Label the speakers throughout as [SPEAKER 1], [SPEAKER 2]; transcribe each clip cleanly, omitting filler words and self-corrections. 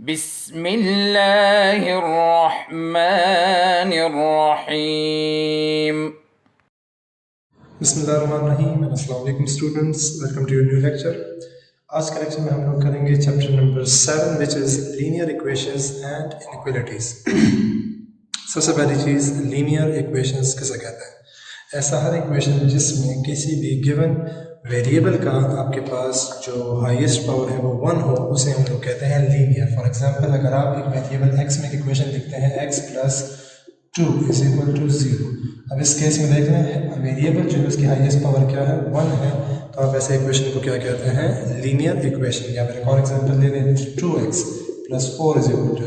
[SPEAKER 1] बिस्मिल्लाहिर्रहमानिर्रहीम।
[SPEAKER 2] बिस्मिल्लाहिर्रहमानिर्रहीम। अस्सलाम वालेकुम students, welcome to your new lecture. आज के लेक्चर में हम लोग करेंगे chapter number 7 which is linear equations and inequalities. सबसे पहली चीज़, लीनियर इक्वेशंस किसे कहते हैं? ऐसा हर इक्वेशन जिसमें किसी भी गिवन वेरिएबल का आपके पास जो हाईएस्ट पावर है वो 1 हो, उसे हम लोग कहते हैं लीनियर। फॉर एग्जांपल, अगर आप एक वेरिएबल x में एक इक्वेशन लिखते हैं x + 2 = 0। अब इस केस में देख लें, वेरिएबल जो है उसकी हाईएस्ट पावर क्या है, 1 है, तो आप ऐसे इक्वेशन को क्या कहते हैं, लीनियर इक्वेशन। या फिर एक और एग्जांपल ले लें, 2x + 4 =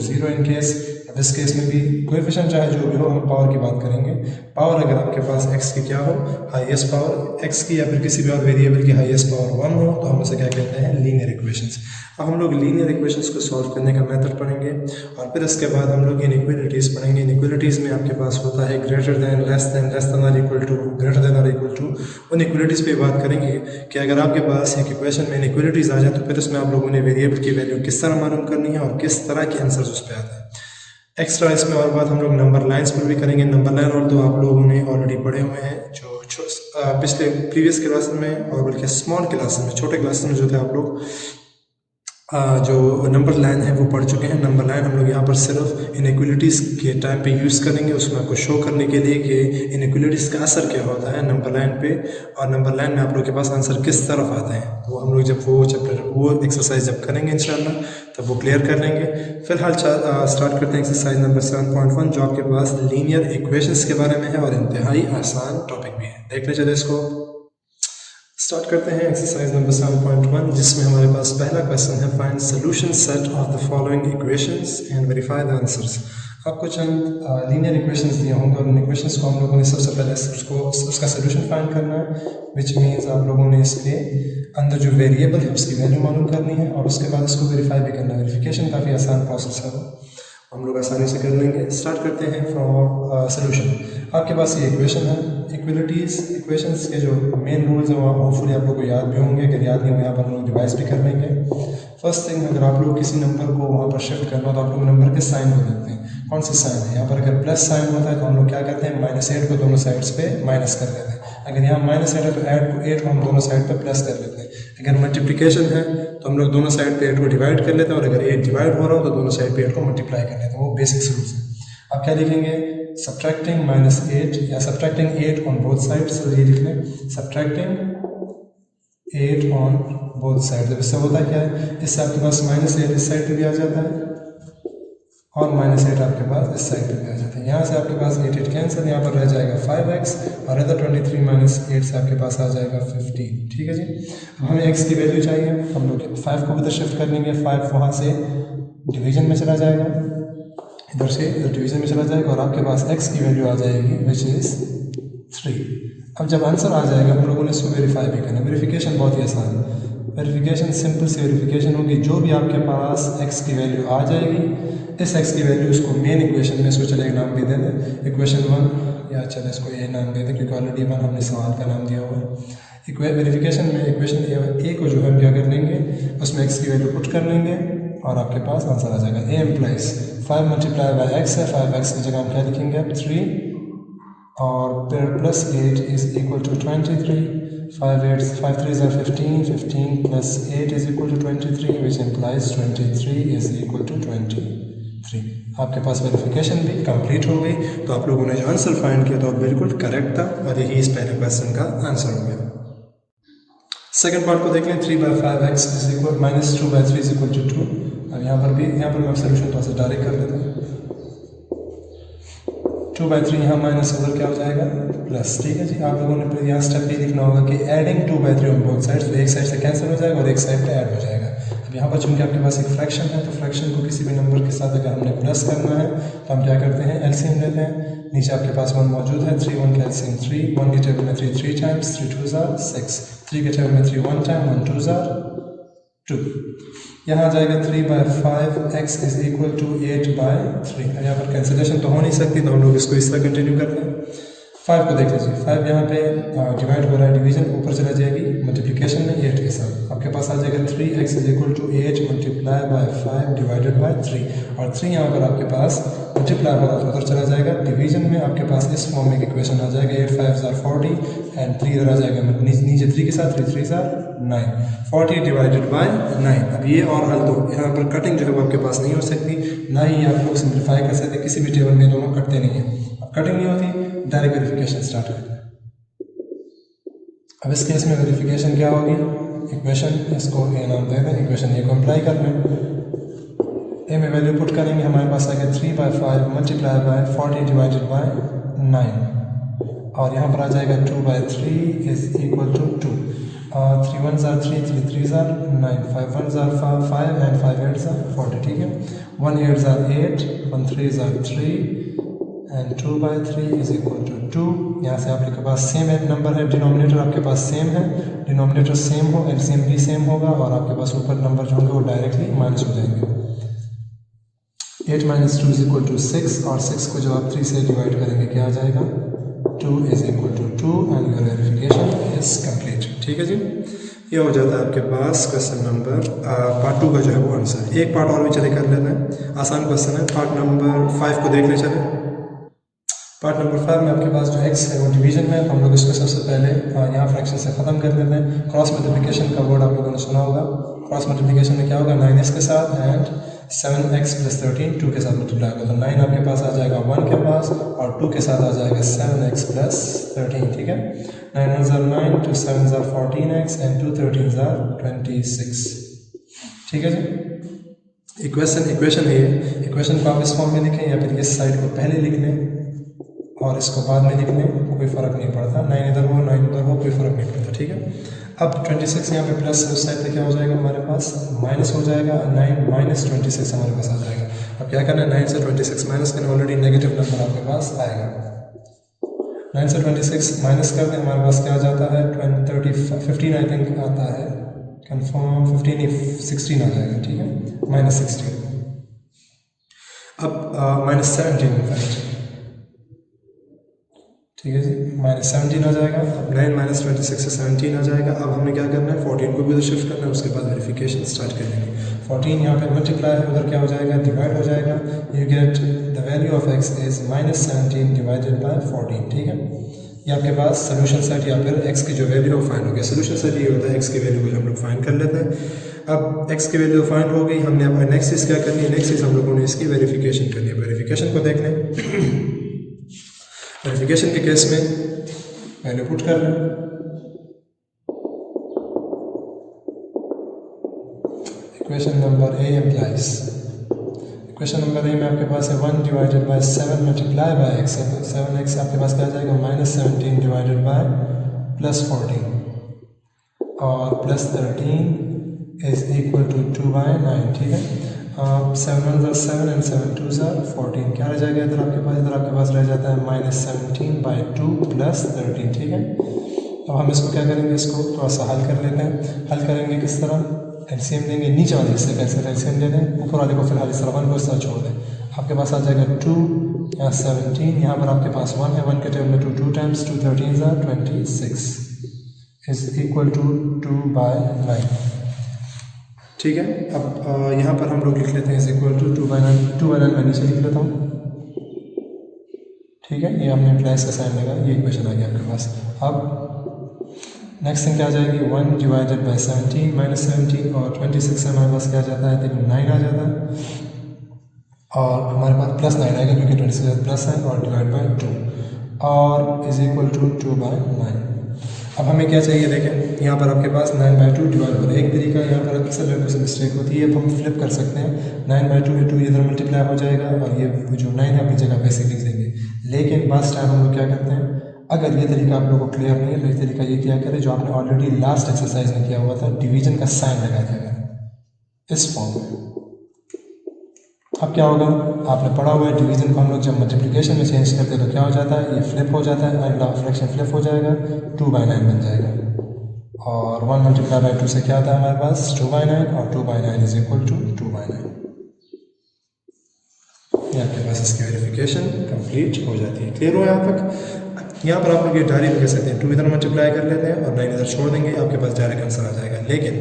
[SPEAKER 2] 0 इन केस। अब इस केस में भी कोएफिशिएंट चाहे जो भी हो, हम पावर की बात करेंगे। पावर अगर आपके पास x की क्या हो, हाईएस्ट पावर x की, या फिर किसी भी और वेरिएबल की हाईएस्ट पावर 1 हो, तो हम उसे क्या कहते हैं, लीनियर इक्वेशंस। अब हम लोग लीनियर इक्वेशंस को सॉल्व करने का मेथड पढ़ेंगे और फिर उसके बाद हम लोग इनइक्वालिटीज़ पढ़ेंगे। इनइक्वालिटीज़ में आपके पास होता है ग्रेटर देन, लेस देन और इक्वल टू, ग्रेटर देन और इक्वल टू। उन इक्वालिटीज़ पे बात करेंगे कि अगर आपके पास एक इक्वेशन में इनइक्वालिटीज़ आ जाए तो फिर उसमें आप लोगों ने वेरिएबल की वैल्यू किस तरह मालूम करनी है और किस तरह के आंसर्स उस पर आते हैं। एक्स्ट्रा इसमें और बात हम लोग नंबर लाइन्स पर भी करेंगे। नंबर लाइन और तो आप लोगों ने ऑलरेडी पढ़े हुए हैं, जो पिछले प्रीवियस क्लास में, और बल्कि स्मॉल क्लास में, छोटे क्लास में जो थे आप लोग जो नंबर लाइन है वो पढ़ चुके हैं। नंबर लाइन हम लोग यहाँ पर सिर्फ इनइक्वालिटीज़ के टाइम पे यूज़ करेंगे, उसमें आपको शो करने के लिए कि इनइक्वालिटीज़ का असर क्या होता है नंबर लाइन पे, और नंबर लाइन में आप लोग के पास आंसर किस तरफ आते हैं। तो हम लोग जब वो एक्सरसाइज जब करेंगे इंशाल्लाह तब वो क्लियर कर लेंगे। फिलहाल स्टार्ट करते हैं एक्सरसाइज नंबर 7.1, जो आपके पास लीनियर इक्वेशंस के बारे में है और इंतहाई आसान टॉपिक भी है। देखने चले इसको, स्टार्ट करते हैं एक्सरसाइज नंबर 7.1, जिसमें हमारे पास पहला क्वेश्चन है, find solution set of the following equations and verify the answers. आपको चंद लीनियर इक्वेशंस दिए होंगे और उन इक्वेशंस को हम लोगों ने सबसे पहले उसका सॉल्यूशन फाइंड करना है, विच मीन्स आप लोगों ने इसके अंदर जो वेरिएबल है उसकी वैल्यू मालूम करनी है और उसके बाद इसको वेरीफाई भी करना है। वेरिफिकेशन काफ़ी आसान प्रोसेस है, वो हम लोग आसानी से कर लेंगे। स्टार्ट करते हैं फ्रॉम सॉल्यूशन। आपके पास ये इक्वेशन है। इक्वेशंस के जो मेन रूल्स हैं वो होपफुली आप लोग को याद भी होंगे। अगर याद नहीं हो, यहाँ पर हम लोग रिवाइज भी कर लेंगे। फर्स्ट थिंग, अगर आप लोग किसी नंबर को वहाँ पर शिफ्ट करना हो तो आप लोग नंबर के साइन को देखते हैं, कौन सी साइन है। यहाँ पर अगर प्लस साइन होता है तो हम लोग क्या करते हैं, -8 को दोनों साइड्स पे माइनस कर देते हैं। अगर यहाँ -8 है तो 8 को हम दोनों साइड पर प्लस कर लेते हैं। अगर मल्टीप्लिकेशन है तो हम लोग दोनों साइड पे 8 को डिवाइड कर लेते हैं, और अगर 8 डिवाइड हो रहा हो तो दोनों साइड पे 8 को मल्टीप्लाई कर लेते हैं। वो बेसिक रूल्स है। आप क्या लिखेंगे, सब्ट्रैक्टिंग -8 या सब्ट्रैक्टिंग 8 ऑन बोथ साइड्स। तो ये लिख लें, सब्ट्रैक्टिंग 8 ऑन बोथ साइड। जब इससे होता क्या है, इससे आपके पास -8 इस साइड पे भी आ जाता है और -8 आपके पास इस साइड पे भी आ जाता है। यहाँ से आपके पास 8 कैंसिल, यहाँ पर रह जाएगा 5x और इधर 23 - 8 से आपके पास आ जाएगा 15। ठीक है जी। अब हमें x की वैल्यू चाहिए, हम लोग 5 को उधर शिफ्ट कर लेंगे। 5 वहाँ से डिवीजन में चला जाएगा, इधर से इधर डिवीजन में चला जाएगा और आपके पास x की वैल्यू आ जाएगी विच इज़ 3। अब जब आंसर आ जाएगा हम लोगों ने इसको वेरीफाई भी करना। वेरिफिकेशन बहुत ही आसान है। वेरिफिकेशन सिंपल सी वेरिफिकेशन होगी, जो भी आपके पास x की वैल्यू आ जाएगी, इस x की वैल्यू उसको मेन इक्वेशन में, इसको चले नाम भी दे दें इक्वेशन 1, या चले इसको ये नाम दे दें क्योंकि ऑलरेडी 1 हमने सवाल का नाम दिया हुआ है। वेरिफिकेशन में इक्वेशन ए को जो हम क्या कर लेंगे, उसमें x की वैल्यू पुट कर लेंगे और आपके पास आंसर आ जाएगा। a implies 5 × x है, 5x की जगह हम क्या लिखेंगे, 3 और फिर +8 = 23। 5 3 = 15, 15 + 8 = 23, which implies 23 = 23। आपके पास वेरिफिकेशन भी कंप्लीट हो गई। तो आप लोगों ने जो आंसर फाइंड किया तो बिल्कुल करेक्ट था और यही इस पहले क्वेश्चन का आंसर हो गया। सेकेंड पार्ट को देख लें, 3/5x - 2/3 = 2। अब यहाँ पर मैं सोल्यूशन थोड़ा सा डायरेक्ट कर देता हूँ। 2/3 यहाँ माइनस उधर क्या हो जाएगा, प्लस। ठीक है जी। आप लोगों ने फिर यहाँ स्टेप ये लिखना होगा कि एडिंग 2/3 ऑन बोथ साइड्स। तो एक साइड से कैंसिल हो जाएगा और एक साइड पे ऐड हो जाएगा। अब यहाँ पर चूंकि आपके पास एक फ्रैक्शन है, तो फ्रैक्शन को किसी भी नंबर के साथ अगर हमने प्लस करना है तो हम क्या करते हैं, एलसीएम लेते हैं। नीचे आपके पास 1 मौजूद है, 3 1 का एलसीएम 3, 1 के टेबल में 3 3 टाइम्स, 3 2s are 6, 3 के टेबल में 3 1 टाइम, 1 2s are 2। यहाँ आ जाएगा 3/5x = 8/3। यहाँ पर कैंसिलेशन तो हो नहीं सकती, तो हम लोग इसको इस तरह कंटिन्यू करते हैं। 5 को देख लीजिए, 5 यहाँ पे डिवाइड हो रहा है, डिवीजन ऊपर चला जाएगी, मल्टीप्लिकेशन में 8 के साथ आपके पास आ जाएगा 3x is equal to 8 multiply by 5 divided by 3, और 3 यहाँ पर आपके पास मल्टीप्लाई होगा तो उधर चला जाएगा, डिवीजन में आपके पास इस फॉर्म में इक्वेशन आ जाएगा 8 5 are 40 एंड 3 इधर आ जाएगा नीचे 3 के साथ, 3 3 are 9, 40 डिवाइडेड बाय 9। अब ये और हल दो, यहाँ पर कटिंग जो है वो आपके पास नहीं हो सकती, ना ही आप लोग सिंप्लीफाई कर सकते, किसी भी टेबल में दोनों कटते नहीं हैं। अब कटिंग नहीं होती, डायरेक्ट वेरिफिकेशन स्टार्ट करते हैं। अब इस केस में वेरिफिकेशन क्या होगी, इक्वेशन इसको ए नाम दे दें, इक्वेशन ए को अप्लाई कर लें, ए में वैल्यू पुट करेंगे, हमारे पास आएगा 3 by 5 multiply by 40 divided by 9, और यहाँ पर आ जाएगा 2 by 3 is equal to 2, 3 1s are 3, 3 3s are 9, 5 1s are 5 and 5 8s are 40, ठीक है। 1 8s are 8, 1 3s are 3 and 2 by 3 is equal to 2। यहाँ से आपके पास सेम है नंबर है, डिनोमिनेटर आपके पास सेम है, डिनोमिनेटर सेम हो, एलसीएम भी सेम होगा, और आपके पास ऊपर नंबर जो होंगे वो डायरेक्टली माइनस हो जाएंगे। 8 माइनस 2 इज इक्वल टू 6, और 6 को जब आप 3 से डिवाइड करेंगे क्या आ जाएगा, 2 is equal to 2 and your verification is complete. ठीक है जी, ये हो जाता है आपके पास क्वेश्चन नंबर पार्ट 2 का जो है वो आंसर। एक पार्ट और भी चले कर लेना है, आसान क्वेश्चन है। पार्ट नंबर 5 को देखने चले। पार्ट नंबर 5 में आपके पास जो x है वो डिवीजन में, हम लोग इसको सबसे पहले यहाँ फ्रैक्शन से ख़त्म कर लेते हैं। क्रॉस मल्टीप्लिकेशन का वर्ड आप लोगों ने सुना होगा। क्रॉस मल्टीप्लिकेशन में क्या होगा, 9x के साथ एंड 7x प्लस 13 2 के साथ मल्टीप्लाई होगा, तो 9 आपके पास आ जाएगा 1 के पास, और 2 के साथ आ जाएगा 7x प्लस 13, ठीक है। 9 1s are 9, 2 7s are 14x and 2 13s are 26, ठीक है जी। इक्वेशन है ये, इक्वेशन को आप इस फॉर्म में लिखें या फिर इस साइड को पहले लिख लें और इसको बाद में लिखने कोई फ़र्क नहीं पड़ता, 9 इधर हो 9 उधर हो कोई फ़र्क नहीं पड़ता, ठीक है। अब 26 यहाँ पे प्लस उस साइड पे क्या हो जाएगा, हमारे पास माइनस हो जाएगा, 9 माइनस 26 हमारे पास आ जाएगा। अब क्या करना है, 9 से 26 माइनस करना, ऑलरेडी नेगेटिव नंबर आपके पास आएगा। 9 से 26 माइनस कर दें, हमारे पास क्या आ जाता है 15 आई थिंक आता है, कन्फर्म 16 आ जाएगा, ठीक है, माइनस 16। अब माइनस 17 इनफैक्ट, ठीक है जी, माइनस 17 आ जाएगा। अब 9 माइनस 26 से 17 आ जाएगा। अब हमें क्या करना है, 14 को भी तो शिफ्ट करना है, उसके बाद वेरिफिकेशन स्टार्ट कर देंगे। 14 यहाँ पे मल्टीप्लाई है, उधर क्या हो जाएगा, डिवाइड हो जाएगा। You get the value of x is minus 17 divided by 14, ठीक है। ये आपके पास सोल्यूशन सेट या फिर x की जो वैल्यू है फाइंड हो गया। सोल्यूशन सेट ये होता है x की वैल्यू को हम लोग फाइंड कर लेते हैं। अब x की वैल्यू फाइंड हो गई, हमने अब नेक्स्ट चीज़ क्या करनी है, नेक्स्ट चीज़ हम लोगों ने इसकी वेरिफिकेशन करनी है। वेरिफिकेशन को देख लें। वेरिफिकेशन के केस में वैल्यू पुट कर लें। Equation number A implies, equation number A में आपके पास है 1 divided by 7 multiply by x है, तो 7x आपके पास क्या आ जाएगा, माइनस 17 डिवाइडेड बाय प्लस 14 और plus 13 is equal to 2 by 9, ठीक है। 7 1s are 7 and 7 2s are 14, क्या रह जाएगा इधर आपके पास, इधर आपके पास रह जाता है माइनस 17 बाई 2 प्लस 13, ठीक है। अब हम इसको क्या करेंगे, इसको थोड़ा सा हल कर लेते हैं। हल करेंगे किस तरह, एलसीएम लेंगे, नीचे वाले हिस्से का इसका एलसीएम ले लें, ऊपर वाले को फिलहाल इस तरह 1 को इस तरह छोड़ दें। आपके पास आ जाएगा 2, यहाँ 17, यहाँ पर आपके पास 1 है, 1 के टेबल में 2 times 2 13s are 26 is equal to 2 by 9, ठीक है। अब यहाँ पर हम लोग लिख लेते हैं इज इक्वल टू 2 बाय 9 मैं नीचे लिख लेता हूँ, ठीक है। ये हमने इम्प्लाइज का साइन लगा, ये इक्वेशन आ गया आपके पास। अब नेक्स्ट थिंग क्या आ जाएगी, 1 डिवाइडेड बाय 17 माइनस 17 और 26 से हमारे पास क्या आ जाता है, देखो 9 आ जाता है, और हमारे पास प्लस 9 आएगा क्योंकि 26 प्लस है, और डिवाइड बाय 2 और इज इक्वल टू 2 बाय 9। अब हमें क्या चाहिए, देखें यहाँ पर आपके पास 9 बाई 2 डिवाइड हो रहा है। एक तरीका यहाँ पर अक्सर लोगों से मिस्टेक होती है, अब हम फ्लिप कर सकते हैं, 9 बाई 2 2 इधर मल्टीप्लाई हो जाएगा और ये जो 9 है अपनी जगह वैसे लिख देंगे। लेकिन बस टाइम हम लोग क्या करते हैं, अगर ये तरीका आप लोगों को क्लियर नहीं है तो ये तरीका ये क्या करें, जो आपने ऑलरेडी लास्ट एक्सरसाइज में किया हुआ था, डिवीजन का साइन लगा दिया करें इस फॉर्म में। अब क्या होगा, आपने पढ़ा हुआ है डिवीजन को हम लोग जब मल्टीप्लिकेशन में चेंज करते हैं तो क्या हो जाता है, ये फ्लिप हो जाता है, अगला फ्रैक्शन फ्लिप हो जाएगा, 2 बाई 9 बन जाएगा। और 1 मल्टीप्लाई बाई 2 से क्या आता है हमारे पास 2 बाई 9, और 2 by 9 is equal to 2 by 9। ये आपके पास इसकी वेरिफिकेशन कंप्लीट हो जाती है। क्लियर हो यहाँ तक। यहाँ पर आप लोग ये डायरी में कह सकते हैं 2 इधर मल्टीप्लाई कर लेते हैं और 9 इधर छोड़ देंगे, आपके पास डायरेक्ट आंसर आ जाएगा। लेकिन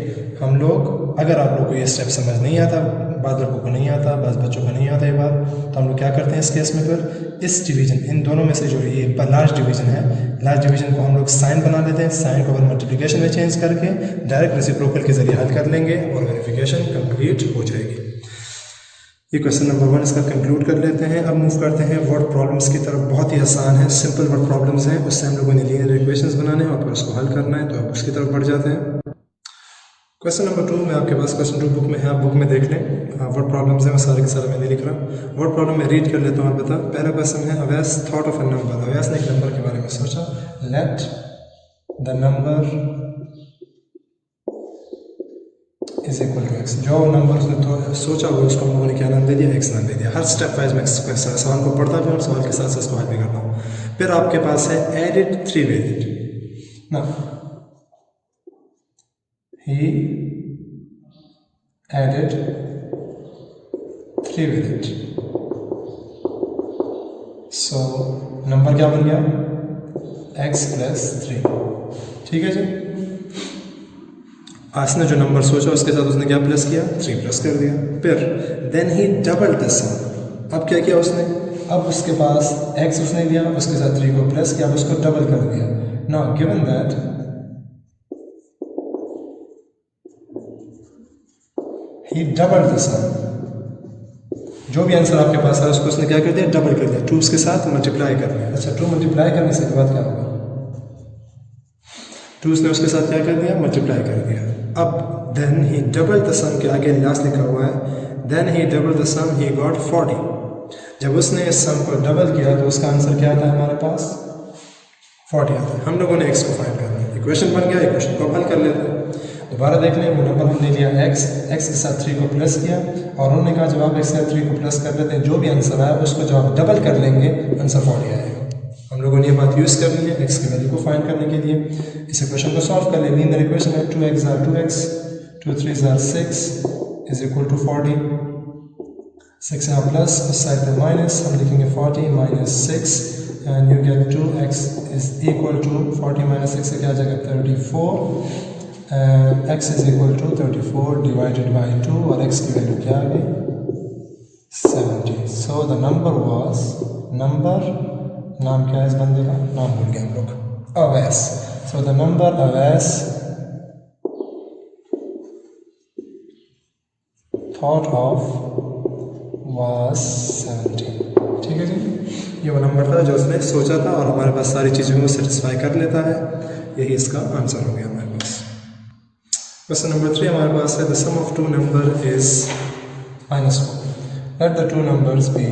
[SPEAKER 2] हम लोग, अगर आप लोग को ये स्टेप समझ नहीं आता, बाद लड़कों को नहीं आता, बाद बच्चों को नहीं आता ये बात, तो हम लोग क्या करते हैं इस केस में, फिर इस डिवीजन, इन दोनों में से जो ये लार्ज डिवीजन है, लार्ज डिवीजन को हम लोग साइन बना लेते हैं, साइन को मल्टीप्लिकेशन में चेंज करके डायरेक्ट रेसिप्रोकल के जरिए हल कर लेंगे और वेरिफिकेशन कंप्लीट हो जाएगी। ये क्वेश्चन नंबर 1 इसका कंक्लूड कर लेते हैं। अब मूव करते हैं वर्ड प्रॉब्लम्स की तरफ। बहुत ही आसान है, सिंपल वर्ड प्रॉब्लम्स हैं, उससे हम लोगों ने लीनियर इक्वेशंस बनाने हैं और फिर उसको हल करना है, तो अब उसकी तरफ बढ़ जाते हैं। क्वेश्चन नंबर 2 में आपके पास क्वेश्चन 2 बुक में है, आप बुक में देख लें। वर्ड प्रॉब्लम्स हैं, मैं सारे के सारे मैं नहीं लिख रहा। वर्ड प्रॉब्लम मैं रीड कर लेता हूँ, आप बता। पहला क्वेश्चन है, Awais thought of a number. Awais ने एक नंबर के बारे में सोचा। Let the number is equal to x. जो नंबर उसने सोचा हुआ उसको हम लोगों ने क्या नाम दे दिया, एक्स नाम दे दिया। हर स्टेप वाइज मैं सवाल को पढ़ता भी और सवाल के साथ साथ सवाल भी करता हूँ। फिर आपके पास है एडिड 3 वेरिएंट ना, ही एडिड 3 वेरिएंट। सो नंबर क्या बन गया, x + 3। ठीक है जी। उसने जो नंबर सोचा उसके साथ उसने क्या प्लस किया, 3 प्लस कर दिया। फिर देन ही डबल द सम। अब क्या किया उसने, अब उसके पास x उसने लिया, उसके साथ 3 को प्लस किया, अब उसको डबल कर दिया। Now given that he double the sum, जो भी आंसर आपके पास है उसको उसने क्या कर दिया, डबल कर दिया। 2 उसके साथ मल्टीप्लाई कर दिया। अच्छा, 2 मल्टीप्लाई करने से बाद क्या होगा, 2 उसने उसके साथ क्या कर दिया, मल्टीप्लाई कर दिया। अब then he double the sum के आगे लास्ट लिखा हुआ है, then he double the sum he got 40। जब उसने इस सम को डबल किया तो उसका आंसर क्या आता है हमारे पास, 40 आता है। हम लोगों ने x को फाइंड करना है। इक्वेशन बन गया, इक्वेशन को हल कर लेते हैं। दोबारा देख लें, वो नंबर हमने लिया x के साथ 3 को प्लस किया और उन्होंने कहा जब आप x के साथ 3 को प्लस कर लेते हैं, जो भी आंसर आया उसको जब आप डबल कर लेंगे आंसर 40 आएगा। हम लोगों ने ये बात यूज़ करनी है x की वैल्यू को फाइंड करने के लिए। इस इक्वेशन को सॉल्व कर लें। लीनियर इक्वेशन है 2x are 2x, 2 3 are 6 is equal to 40। 6 यहाँ प्लस, उस साइड पे माइनस, हम लिखेंगे 40 minus 6 and you get 2x is equal to 40 minus 6 से क्या आ जाएगा 34 and x is equal to 34 divided by 2 और x की वैल्यू क्या आ गई 70। So the number was, number नाम क्या है इस बंदे का, नाम भूल गए हम लोग, अवैस। सो the number Awais thought of was 70। ठीक है जी, ये वो नंबर था जो उसने सोचा था और हमारे पास सारी चीज़ों को सेटिस्फाई कर लेता है। यही इसका आंसर हो गया हमारे पास। क्वेश्चन नंबर 3 हमारे पास है, the sum of 2 number is -4। Let the 2 numbers be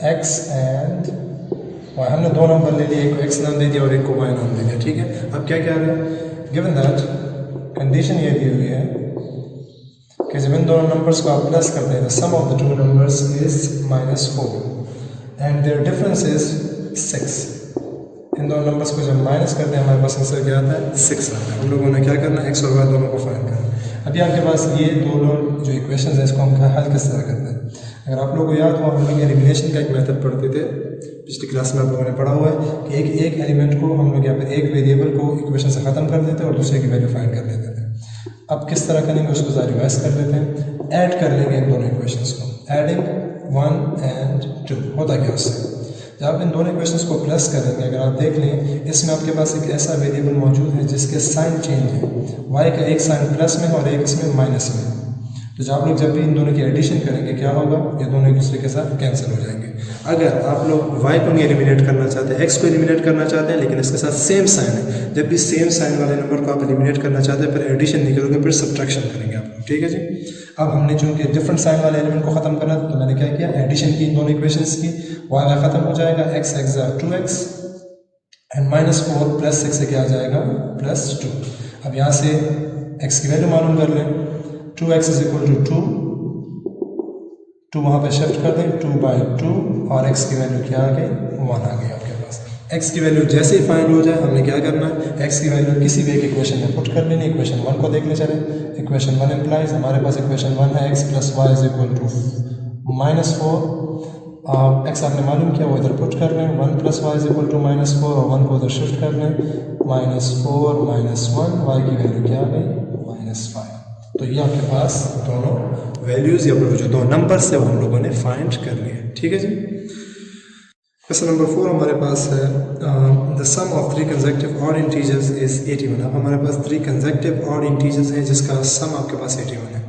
[SPEAKER 2] x and y। हमने 2 नंबर ले लिए, एक को x नाम दे दिया और एक को y नाम दे दिया। ठीक है, अब क्या क्या है, गिवन दैट कंडीशन ये दी हुई है कि जब इन दोनों नंबर्स को आप प्लस करते हैं, the sum of the 2 numbers is -4 and their difference is 6। इन दोनों नंबर्स को जब माइनस करते हैं हमारे पास आंसर क्या आता है 6 आता है। हम लोगों ने क्या करना है, x और y दोनों को फाइंड करना है। अभी आपके पास ये दोनों जो इक्वेशन है इसको हम हल किस तरह करते हैं। अगर आप लोगों को याद हो, हम लोग एलिमिनेशन का एक मेथड पढ़ते थे पिछली क्लास में, आप लोगों ने पढ़ा हुआ है कि एक एलिमेंट को हम लोग या फिर एक वेरिएबल को इक्वेशन से ख़त्म कर देते और दूसरे की वैल्यू फाइंड कर लेते थे। अब किस तरह करेंगे उसको ज़रा रिवाइज कर लेते हैं। ऐड कर लेंगे इन दोनों इक्वेशंस को, एडिंग 1 एंड 2। होता क्या उससे, जब आप इन दोनों इक्वेशंस को प्लस करेंगे, अगर आप देख लें इसमें आपके पास एक ऐसा वेरिएबल मौजूद है जिसके साइन चेंज है, y का एक साइन प्लस में और एक इसमें माइनस में। तो जब भी इन दोनों की एडिशन करेंगे क्या होगा, ये दोनों एक दूसरे के साथ कैंसिल हो जाएंगे। अगर आप लोग y को नहीं एलिमिनेट करना चाहते, x को एलिमिनेट करना चाहते हैं लेकिन इसके साथ सेम साइन है, जब भी सेम साइन वाले नंबर को आप एलिमिनेट करना चाहते हैं फिर एडिशन नहीं करोगे, फिर सब्ट्रैक्शन करेंगे आप लोग। ठीक है जी। अब हमने चूंकि डिफरेंट साइन वाले एलिमेंट को खत्म करना तो मैंने क्या किया, एडिशन की इन दोनों इक्वेशंस की, y खत्म हो जाएगा, x 2x एंड -4 प्लस 6 से क्या आ जाएगा +2। अब यहाँ से x की वैल्यू मालूम कर लें, 2x इज इक्वल टू 2 वहाँ पे शिफ्ट कर दें, 2/2 और x की वैल्यू क्या आ गई 1 आ गई आपके पास। x की वैल्यू जैसे ही फाइंड हो जाए हमने क्या करना है, x की वैल्यू किसी भी एक इक्वेशन में पुट कर लेनी। इक्वेशन 1 को देखने चले, इक्वेशन 1 इम्प्लाइज हमारे पास इक्वेशन 1 है x + y is equal to -4 x आपने मालूम किया वो इधर पुट कर रहे हैं, 1 + y = -4 और 1 को उधर शिफ्ट कर लें, -4 -1 y की वैल्यू क्या आ गई -5। तो ये आपके पास दोनों वैल्यूज़ या जो दो नंबर से वो हम लोगों ने फाइंड कर लिए। ठीक है जी। क्वेश्चन नंबर 4 हमारे पास है the sum of 3 consecutive odd integers is 81। अब हमारे पास 3 कंसेक्टिव ऑड इंटीजर्स हैं जिसका सम आपके पास 81 है।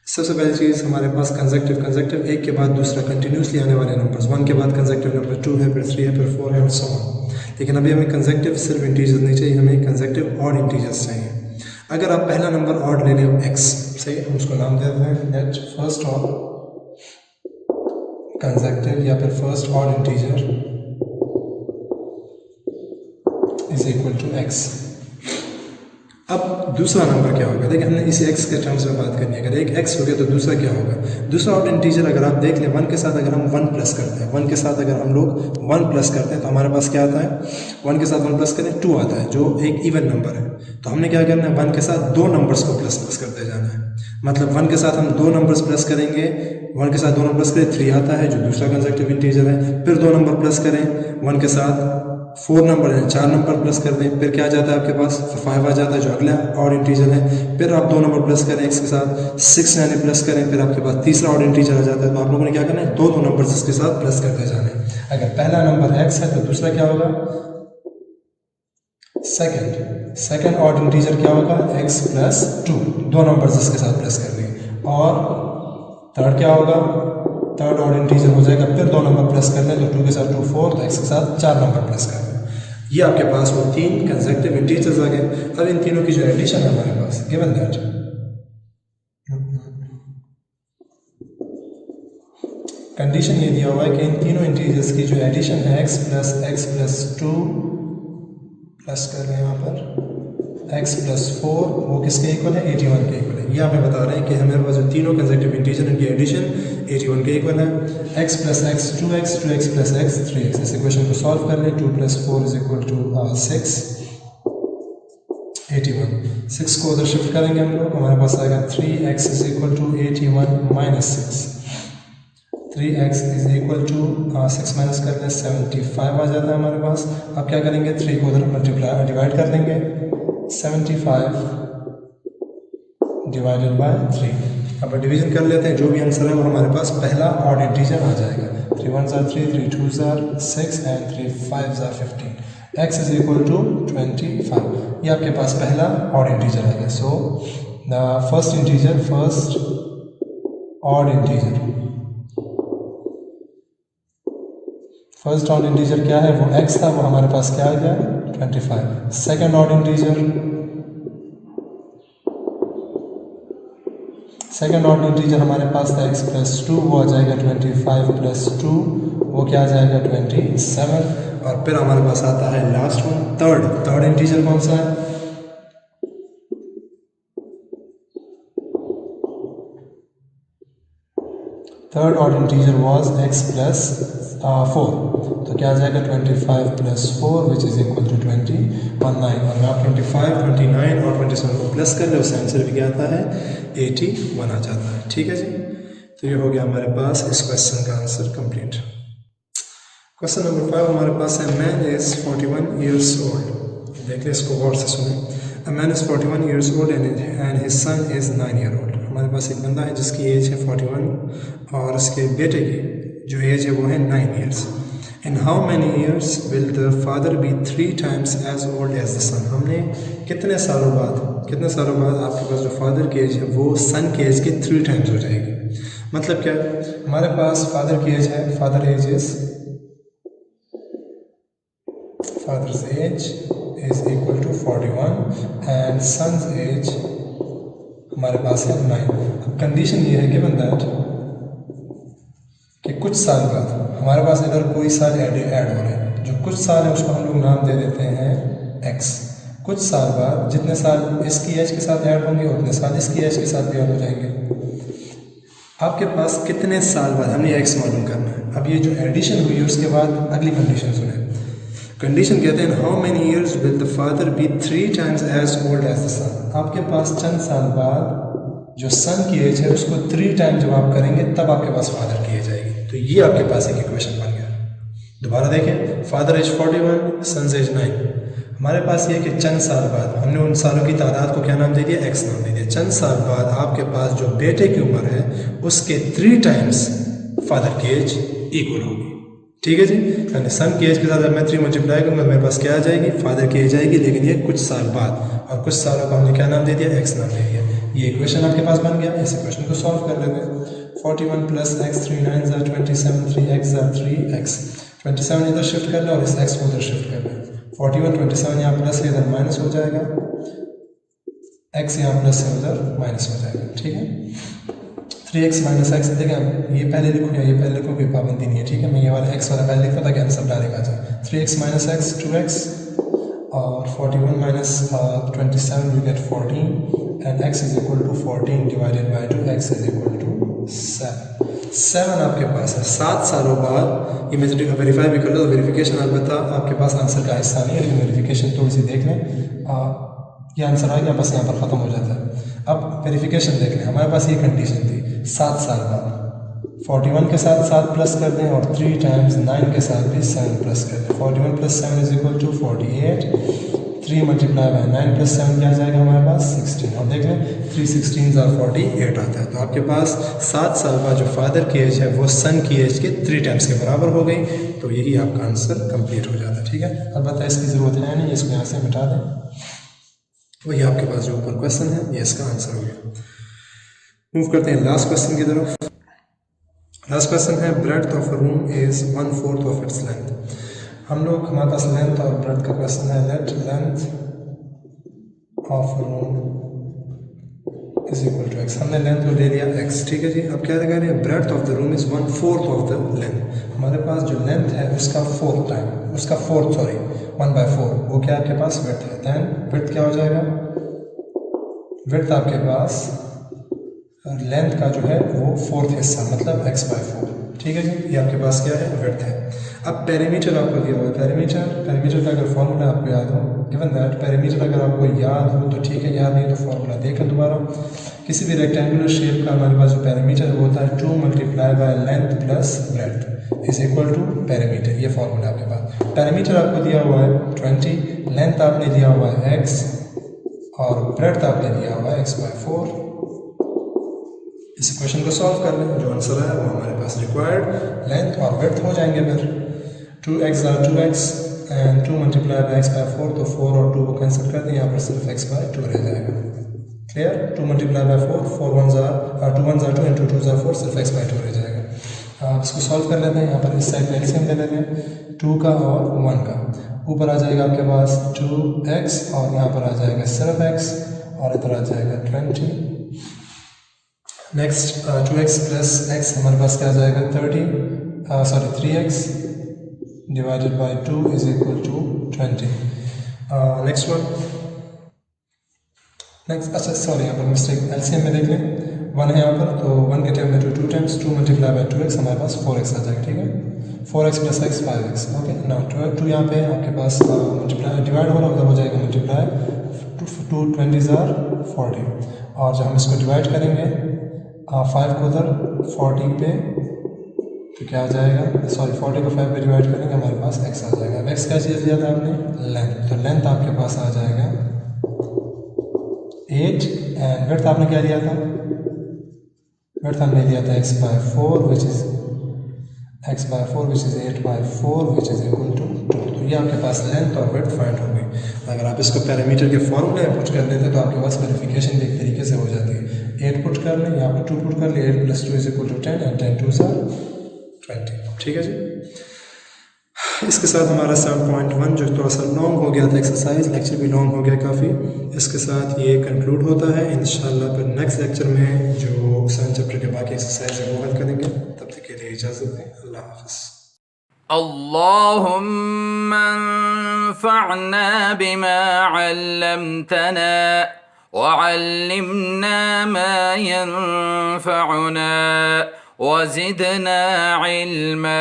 [SPEAKER 2] सबसे पहली चीज़ हमारे पास कंसेक्टिव एक के बाद दूसरा कंटिन्यूसली आने वाले नंबर्स, 1 के बाद कंसेक्टिव नंबर 2 है, फिर 3 है, फिर 4 है और सो ऑन। लेकिन अभी हमें कंसेक्टिव सिर्फ इंटीजर्स नहीं चाहिए, हमें कंसेक्टिव ऑड इंटीजर्स चाहिए। अगर आप पहला नंबर ऑड ले लें x, सही, हम उसको नाम देते हैं लेट फर्स्ट ऑड कंसेक्टिव या फिर first odd integer is equal to x। अब दूसरा नंबर क्या होगा, देखिए हमने इसी x के टर्म्स में बात करनी है। अगर एक x हो गया तो दूसरा क्या होगा, दूसरा ऑड इंटीजर अगर आप देख लें 1 के साथ अगर हम 1 प्लस करते हैं, 1 के साथ अगर हम लोग 1 प्लस करते हैं तो हमारे पास क्या आता है, 1 के साथ 1 प्लस करें 2 आता है जो एक इवन नंबर है। तो हमने क्या करना है, 1 के साथ 2 नंबर्स को प्लस करते जाना है। मतलब 1 के साथ हम 2 नंबर्स प्लस करेंगे, 1 के साथ 2 नंबर प्लस करें 3 आता है जो दूसरा कंसेक्टिव इंटीजर है, फिर 2 नंबर प्लस करें, 1 के साथ 4 नंबर है 4 नंबर प्लस कर दें, फिर क्या आ जाता है आपके पास 5 आ जाता है जो अगला ऑड इंटीजर है, फिर आप 2 नंबर प्लस करें x के साथ 6 यानी प्लस करें, फिर आपके पास तीसरा ऑड इंटीजर आ जाता है। तो आप लोगों ने क्या करना है, 2 नंबर इसके साथ प्लस करते जाना है। अगर पहला नंबर x है तो दूसरा क्या होगा, सेकेंड ऑड इंटीजर क्या होगा x + 2, 2 नंबर इसके साथ प्लस कर देंगे। और थर्ड क्या होगा, थर्ड ऑड इंटीजर हो जाएगा, फिर 2 नंबर प्लस कर लें तो 2 के साथ 2 4, तो x के साथ 4 नंबर प्लस कर लें। ये आपके पास वो 3 कंसेक्टिव इंटीजर्स आ गए। अब इन तीनों की जो एडिशन है हमारे पास गिवन दैट कंडीशन ये दिया हुआ है कि इन तीनों इंटीजर्स की जो एडिशन है x + 2 प्लस कर रहे हैं यहाँ पर x + 4 वो किसके इक्वल है, 81 के इक्वल है। ये हमें बता रहे हैं कि हमारे पास जो तीनों कंसेक्टिव इंटीजर इनकी एडिशन 81 के इक्वल है। x + x 2x 2x + x 3x। इस इक्वेशन को सॉल्व कर लें, 2 + 4 = 6, 81। 6 को उधर शिफ्ट करेंगे हम लोग, हमारे पास आएगा 3x = 81 - 6। 3x = 6 माइनस कर लें 75 आ जाता है हमारे पास। अब क्या करेंगे, 3 को उधर डिवाइड कर देंगे, 75 / 3। अब डिवीजन कर लेते हैं, जो भी आंसर है वो हमारे पास पहला ऑड इंटीजर आ जाएगा। 3 1 * 3, 3 2 * 6 एंड 3 5 * 15। x = 25। ये आपके पास पहला ऑड इंटीजर आ गया। So the first odd integer first odd integer क्या है, वो x था, वो हमारे पास क्या आ गया 25। सेकेंड ऑड इंटीजर हमारे पास था x + 2, वो आ जाएगा 25 + 2, वो क्या आ जाएगा 27। और फिर हमारे पास आता है लास्ट वन, थर्ड इंटीजर कौन सा है, third odd integer was x + 4, तो क्या आ जाएगा 25 + 4 विच इज इक्वल टू 19। और आप 25, 29 और 27 को प्लस कर ले, उससे आंसर भी क्या आता है 81 आ जाता है। ठीक है जी, तो ये हो गया हमारे पास इस क्वेश्चन का आंसर कंप्लीट। क्वेश्चन नंबर 5 हमारे पास है मैन इज 41 years old। देख ले इसको गौर से सुने। A man is 41 years old and his son is 9 year old। हमारे पास एक बंदा है जिसकी एज है 41 और उसके बेटे की जो एज है वो है 9 years। In how many years will the father be 3 times as old as the son। हमने कितने सालों बाद आपके पास जो फादर की एज है वो सन की एज के 3 times हो जाएगी। मतलब क्या, हमारे पास फादर की एज है, father's age is equal to 41 and son's age हमारे पास है 9। अब कंडीशन ये है गिवन दैट कि कुछ साल बाद हमारे पास इधर कोई साल ऐड हो रहे हैं, जो कुछ साल है उसको हम लोग नाम दे देते हैं x। कुछ साल बाद जितने साल इसकी एज के साथ ऐड होंगे उतने साल इसकी एज के साथ भी ऐड हो जाएंगे। आपके पास कितने साल बाद हमने x मालूम करना है। अब ये जो एडिशन हुई है उसके बाद अगली कंडीशन सुने। कंडीशन कहते हैं how many years will the father be 3 times as old as the son। आपके पास चंद साल बाद जो सन की एज है उसको 3 टाइम जब आप करेंगे तब आपके पास फादर की एज आएगी। तो ये आपके पास एक इक्वेशन बन गया। दोबारा देखें, फादर एज 41, सन्स एज 9। हमारे पास ये कि चंद साल बाद हमने उन सालों की तादाद को क्या नाम दे दिया, एक्स नाम दे दिया। चंद साल बाद आपके पास जो बेटे की उम्र है उसके 3 टाइम्स फादर की एज इक्वल होगी। ठीक है जी, यानी सन की एज के साथ अगर मैं 3 मल्टीप्लाई करूँगा मेरे पास क्या आ जाएगी, फादर की एज आएगी, लेकिन ये कुछ साल बाद, और कुछ सालों का हमने क्या नाम दे दिया, एक्स नाम दे दिया। ये इक्वेशन आपके पास बन गया। इस इक्वेशन को सॉल्व कर लेते हैं। 41 प्लस एक्स 3 9 27, 3 एक्स 3 एक्स, 27 इधर शिफ्ट कर लें और इस एक्स को उधर शिफ्ट कर लें। 41 27 यहाँ प्लस है, इधर माइनस हो जाएगा, एक्स यहाँ प्लस है, उधर माइनस हो जाएगा। ठीक है, 3x माइनस एक्स, देखें ये पहले लिखो या ये पहले लिखो, कोई पाबंदी नहीं है। ठीक है, मैं ये वाला एक्स वाला पहले लिखता ताकि आंसर डायरेक्ट आ जाए। 3x माइनस एक्स 2x और 41 minus 27 you get 14 and x is equal to 14 divided by 2, x is equal to 7 आपके पास है। 7 सालों बाद ये मैं वेरीफाई भी कर लो, तो वेरिफिकेशन अलबत्ता आपके पास आंसर का हिस्सा नहीं है, लेकिन वेरिफिकेशन थोड़ी सी देख लें। ये आंसर आ गया, बस यहाँ पर ख़त्म हो जाता है। अब वेरिफिकेशन देख लें, हमारे पास ये कंडीशन थी 7 साल बाद 41 के साथ 7 प्लस कर दें और 3 टाइम्स 9 के साथ भी 7 प्लस कर दें। 41 plus 7 is equal to 48, 3 multiply by 9 plus 7 क्या जाएगा हमारे पास 16, और देख लें 3 16 और 48 आता है। तो आपके पास 7 साल बाद जो फादर की एज है वो सन की एज के 3 टाइम्स के बराबर हो गई। तो यही आपका आंसर कंप्लीट हो जाता है। ठीक है, अलबत्ता इसकी ज़रूरत है नहीं, इसको यहाँ से मिटा दें। वही आपके पास जो ऊपर क्वेश्चन है ये इसका आंसर हो गया। मूव करते हैं लास्ट क्वेश्चन की तरफ। लास्ट क्वेश्चन है breadth of a room is 1/4 of its length. हमारे पास लेंथ और ब्रेड्थ का क्वेश्चन है। Let length of room is equal to x. हमने लेंथ को ले लिया एक्स। ठीक है जी, अब क्या लगा रहे हैं, breadth of the room is 1/4 of the length. हमारे पास जो लेंथ है उसका 4th टाइम, उसका 1/4, वो क्या आपके पास विड्थ है। देन विड्थ क्या हो जाएगा, विड्थ आपके पास लेंथ का जो है वो 4th हिस्सा, मतलब x/4। ठीक है जी, ये आपके पास क्या है, विड्थ है। अब पेरीमीटर आपको दिया हुआ है। पेरीमीटर का अगर फॉर्मूला आपको याद हो, गिवन दैट पेरीमीटर अगर आपको याद हो तो ठीक है, याद नहीं तो फॉर्मूला देख लो दोबारा। किसी भी रेक्टेंगुलर शेप का हमारे पास जो पेरीमीटर होता है 2 multiply by length plus breadth is equal to perimeter. ये फॉर्मूला आपके पास। पेरीमीटर आपको दिया हुआ है 20, लेंथ आपने दिया हुआ है x और ब्रेड्थ आपने दिया हुआ है x/4। इस क्वेश्चन को सॉल्व कर लें, जो आंसर है वो हमारे पास रिक्वायर्ड लेंथ और ब्रेड्थ हो जाएंगे। फिर 2x are 2x and 2 multiply bye x/4, तो 4 और 2 को कैंसिल कर दें, यहाँ पर सिर्फ x/2 रह जाएगा। Clear, 2 multiply bye 4, 2 1s are 2 into 2s are 4, सिर्फ x/2 रह जाएगा। आप इसको सॉल्व कर लेते हैं। यहाँ पर इस साइड पे एलसीएम ले लेते हैं 2 का और 1 का। ऊपर आ जाएगा आपके पास 2x और यहाँ पर आ जाएगा सिर्फ x और इधर आ जाएगा 20। नेक्स्ट 2x प्लस x हमारे पास क्या आ जाएगा 3x divided by 2 is equal to 20। Next अच्छा सॉरी, यहाँ पर मिस्टेक, एलसीएम में देख लें 1 है यहाँ पर, तो 1 के टाइम में 2 टाइम्स 2 मल्टीप्लाई बाय 2x हमारे पास 4x आ जाएगा। ठीक है, 4x plus x 5x। Okay, now 2 यहाँ पे आपके पास मल्टीप्लाई डिवाइड हो रहा उधर हो जाएगा मल्टीप्लाई, 2 20s are 40, और जब हम इसको डिवाइड करेंगे 5 को उधर 40 पे तो क्या आ जाएगा, सॉरी 40 को 5 पे डिवाइड करेंगे हमारे पास x आ जाएगा। अब x क्या चीज़ लिया था आपने, लेंथ, तो लेंथ आपके पास आ जाएगा 8 एंड विड्थ आपने क्या लिया था, विड्थ हमने लिया था x/4 which is 8/4 which is equal to 2। तो ये आपके पास लेंथ और विड्थ फाइंड हो गई। अगर आप इसको पैरामीटर के फॉर्मूले में पुट कर लेते तो आपके पास वेरिफिकेशन भी एक तरीके से हो जाती है। 8 पुट कर लें, यहाँ पर 2 पुट कर लें, 8 + 2 is equal to 10 and 10 2s are 20। ठीक है जी, इसके साथ हमारा 7.1 जो थोड़ा सा लॉन्ग हो गया था एक्सरसाइज, लेक्चर भी लॉन्ग हो गया काफ़ी, इसके साथ ये कंक्लूड होता है। इंशाल्लाह फिर नेक्स्ट लेक्चर में जो 7 चैप्टर के बाकी एक्सरसाइज है वो हल करेंगे। तब तक के लिए इजाज़त दें, अल्लाह हाफ़िज़।
[SPEAKER 1] अल्लाहुम्मा अंफ़अना बिमा अल्लमतना वअल्लिमना मा यंफ़अुना वज़िदना इल्मा।